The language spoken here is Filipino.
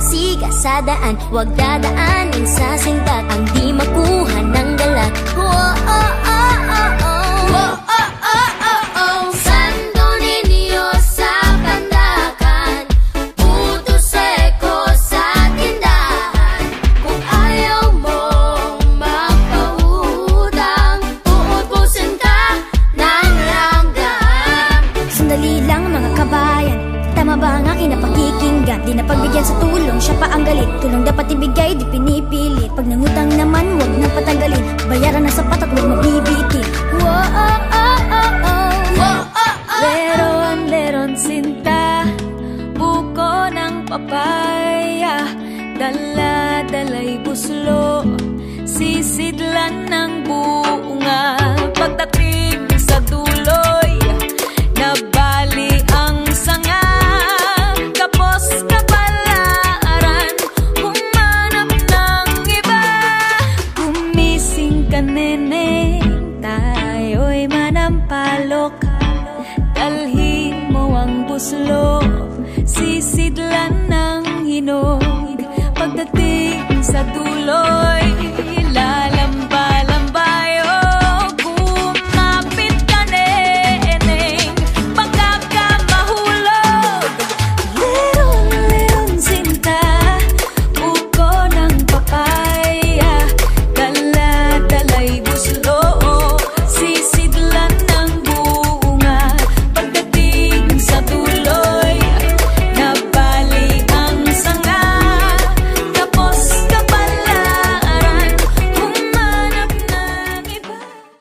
ng siga sa daan, huwag dadaanin sa sindak ang di makuha ng dala. Oh, oh, oh, oh, oh. Oh, oh, oh, oh, oh. Santo Niño sa Pandakan, puto seko sa tindahan. Kung ayaw mong magpautang, uubusin ka ng langgam. Sandali lang mga kabayan, tama ba ang aking napakikinggan? Di na pagbigyan sa tulong, siya pa ang galit. Tulong dapat ibigay, di pinipilit. Pag nangutang naman, huwag nang patanggalin. Bayaran na sapat at huwag mabibitin. Whoa, oh, oh, oh, oh. Whoa, oh, oh. Leron sinta, buko ng papaya, dala-dalay buslo, sisidlan ng bunga. Pagdating sa duloy, nabali ang sanga, kapos kapalaran, humanap ng iba. Gumising ka nene, tayo'y manampalok, dalhin mo ang buslo.